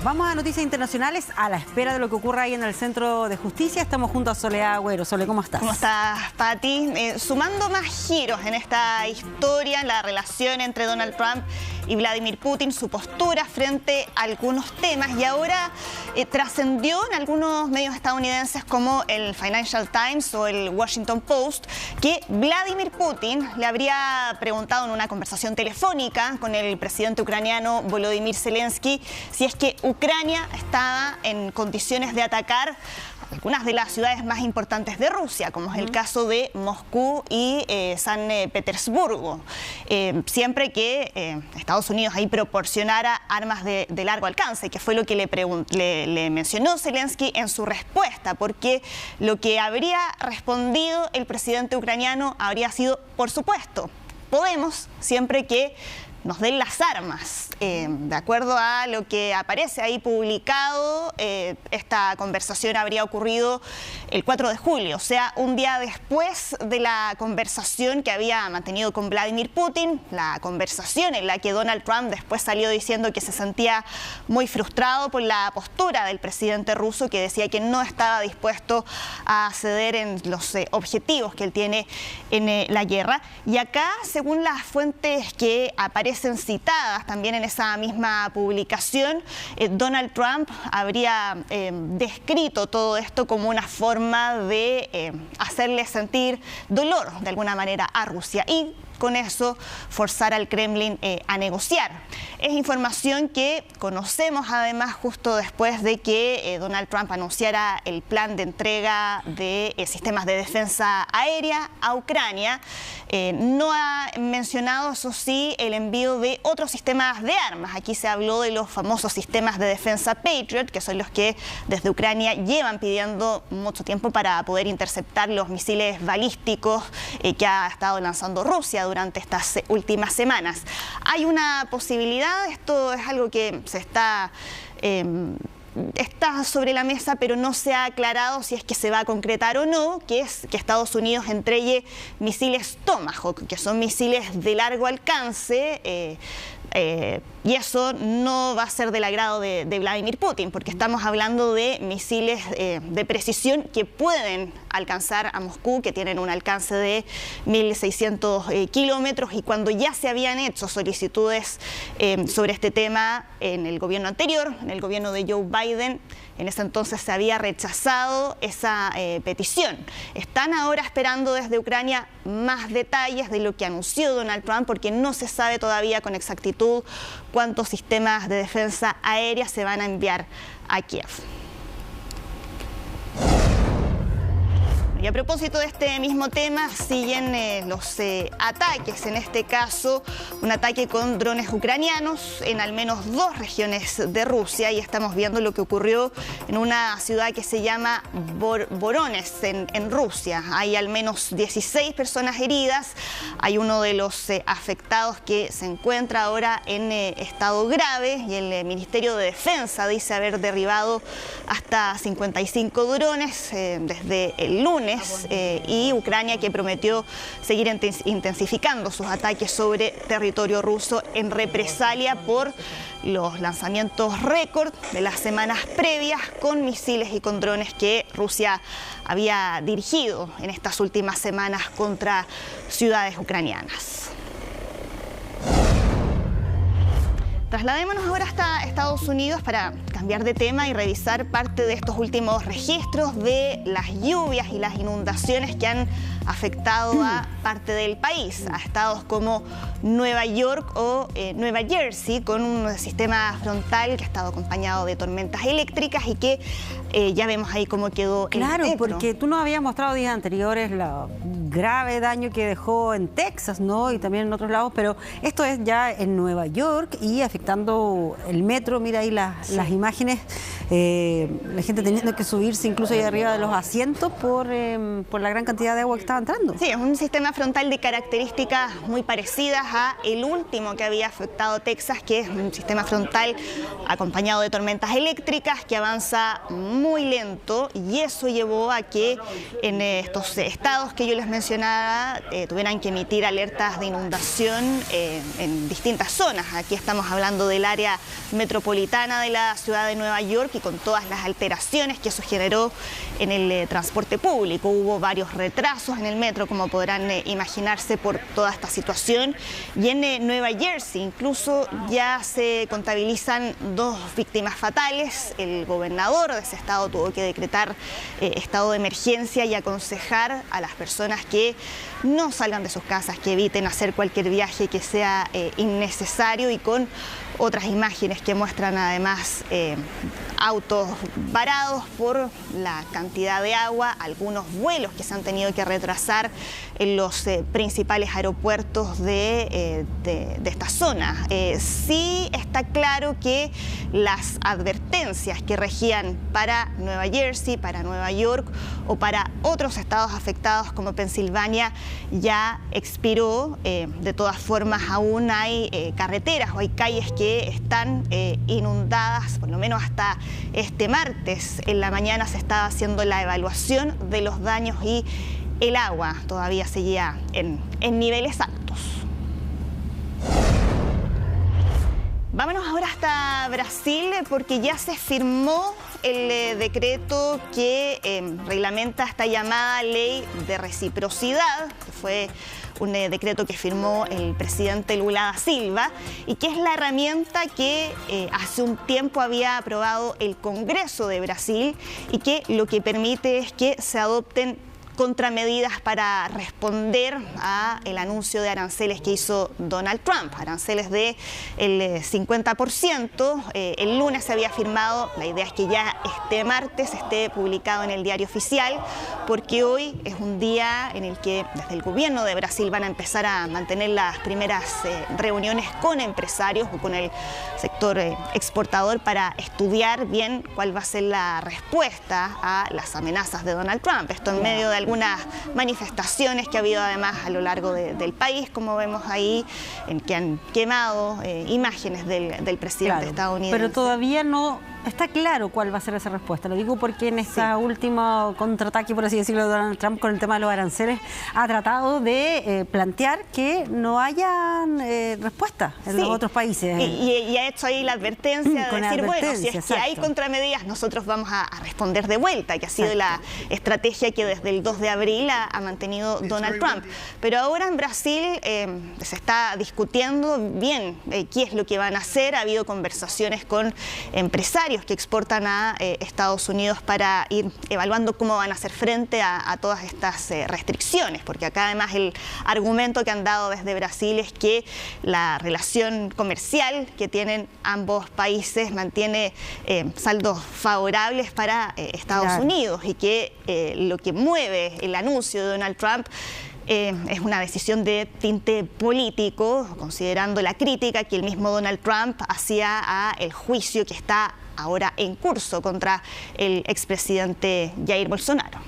Vamos a noticias internacionales a la espera de lo que ocurra ahí en el Centro de Justicia. Estamos junto a Soledad Agüero. Sole, ¿cómo estás? ¿Cómo estás, Pati? Sumando más giros en esta historia, la relación entre Donald Trump y Vladimir Putin, su postura frente a algunos temas, y ahora trascendió en algunos medios estadounidenses como el Financial Times o el Washington Post que Vladimir Putin le habría preguntado en una conversación telefónica con el presidente ucraniano Volodymyr Zelensky si es que Ucrania estaba en condiciones de atacar algunas de las ciudades más importantes de Rusia, como es el caso de Moscú y San Petersburgo, siempre que Estados Unidos ahí proporcionara armas de largo alcance, que fue lo que le mencionó Zelensky en su respuesta, porque lo que habría respondido el presidente ucraniano habría sido, por supuesto, podemos, siempre que nos den las armas. De acuerdo a lo que aparece ahí publicado, esta conversación habría ocurrido el 4 de julio, o sea, un día después de la conversación que había mantenido con Vladimir Putin, la conversación en la que Donald Trump después salió diciendo que se sentía muy frustrado por la postura del presidente ruso, que decía que no estaba dispuesto a ceder en los objetivos que él tiene en la guerra. Y acá, según las fuentes que aparecen citadas también en esa misma publicación, Donald Trump habría descrito todo esto como una forma de hacerle sentir dolor de alguna manera a Rusia y con eso forzar al Kremlin a negociar. Es información que conocemos además justo después de que Donald Trump anunciara el plan de entrega de sistemas de defensa aérea a Ucrania. No ha mencionado, eso sí, el envío de otros sistemas de armas. Aquí se habló de los famosos sistemas de defensa Patriot, que son los que desde Ucrania llevan pidiendo mucho tiempo para poder interceptar los misiles balísticos que ha estado lanzando Rusia durante estas últimas semanas. Hay una posibilidad, esto es algo que se está sobre la mesa, pero no se ha aclarado si es que se va a concretar o no, que es que Estados Unidos entregue misiles Tomahawk, que son misiles de largo alcance, y eso no va a ser del agrado de Vladimir Putin, porque estamos hablando de misiles de precisión que pueden alcanzar a Moscú, que tienen un alcance de 1.600 kilómetros, y cuando ya se habían hecho solicitudes sobre este tema en el gobierno anterior, en el gobierno de Joe Biden, en ese entonces se había rechazado esa petición. Están ahora esperando desde Ucrania más detalles de lo que anunció Donald Trump, porque no se sabe todavía con exactitud cuántos sistemas de defensa aérea se van a enviar a Kiev. Y a propósito de este mismo tema, siguen los ataques, en este caso un ataque con drones ucranianos en al menos 2 regiones de Rusia, y estamos viendo lo que ocurrió en una ciudad que se llama Voronezh en Rusia. Hay al menos 16 personas heridas, hay uno de los afectados que se encuentra ahora en estado grave, y el Ministerio de Defensa dice haber derribado hasta 55 drones desde el lunes. Y Ucrania, que prometió seguir intensificando sus ataques sobre territorio ruso en represalia por los lanzamientos récord de las semanas previas con misiles y con drones que Rusia había dirigido en estas últimas semanas contra ciudades ucranianas. Trasladémonos ahora hasta Estados Unidos para cambiar de tema y revisar parte de estos últimos registros de las lluvias y las inundaciones que han afectado a parte del país, a estados como Nueva York o Nueva Jersey, con un sistema frontal que ha estado acompañado de tormentas eléctricas y que ya vemos ahí cómo quedó el Claro, metro. porque tú nos habías mostrado días anteriores lo grave daño que dejó en Texas, ¿no? Y también en otros lados, pero esto es ya en Nueva York y afectando el metro. Mira ahí las imágenes la gente teniendo que subirse incluso ahí arriba de los asientos por la gran cantidad de agua que estaba entrando. Sí, es un sistema frontal de características muy parecidas a el último que había afectado Texas, que es un sistema frontal acompañado de tormentas eléctricas que avanza muy lento, y eso llevó a que en estos estados que yo les mencionaba tuvieran que emitir alertas de inundación en distintas zonas. Aquí estamos hablando del área metropolitana de la ciudad de Nueva York, y con todas las alteraciones que eso generó en el transporte público. Hubo varios retrasos en el metro, como podrán imaginarse, por toda esta situación. Y en Nueva Jersey incluso ya se contabilizan 2 víctimas fatales. El gobernador de ese estado tuvo que decretar estado de emergencia y aconsejar a las personas que no salgan de sus casas, que eviten hacer cualquier viaje que sea innecesario, y con otras imágenes que muestran además autos varados por la cantidad de agua, algunos vuelos que se han tenido que retrasar en los principales aeropuertos de esta zona. Sí está claro que las advertencias que regían para Nueva Jersey, para Nueva York o para otros estados afectados como Pensilvania ya expiró. De todas formas, aún hay carreteras o hay calles que están inundadas, por lo menos hasta este martes. En la mañana se estaba haciendo la evaluación de los daños y el agua todavía seguía en niveles altos. Vámonos ahora hasta Brasil, porque ya se firmó el decreto que reglamenta esta llamada ley de reciprocidad, que fue un decreto que firmó el presidente Lula da Silva, y que es la herramienta que hace un tiempo había aprobado el Congreso de Brasil, y que lo que permite es que se adopten contramedidas para responder a el anuncio de aranceles que hizo Donald Trump, aranceles del 50%. El lunes se había firmado, la idea es que ya este martes esté publicado en el Diario Oficial, porque hoy es un día en el que desde el gobierno de Brasil van a empezar a mantener las primeras reuniones con empresarios o con el sector exportador para estudiar bien cuál va a ser la respuesta a las amenazas de Donald Trump. Esto en medio de algunas manifestaciones que ha habido además a lo largo del país, como vemos ahí, en que han quemado imágenes del presidente estadounidense. Pero todavía no está claro cuál va a ser esa respuesta. Lo digo porque en este último contraataque, por así decirlo, de Donald Trump con el tema de los aranceles, ha tratado de plantear que no haya respuesta en los otros países. Y ha hecho ahí la advertencia de decir, bueno, si es que hay contramedidas, nosotros vamos a responder de vuelta, que ha sido la estrategia que desde el 2 de abril ha mantenido Donald Trump. Pero ahora en Brasil se está discutiendo bien qué es lo que van a hacer. Ha habido conversaciones con empresarios que exportan a Estados Unidos para ir evaluando cómo van a hacer frente a todas estas restricciones, porque acá además el argumento que han dado desde Brasil es que la relación comercial que tienen ambos países mantiene saldos favorables para Estados Unidos, y que lo que mueve el anuncio de Donald Trump es una decisión de tinte político, considerando la crítica que el mismo Donald Trump hacía a el juicio que está ahora en curso contra el expresidente Jair Bolsonaro.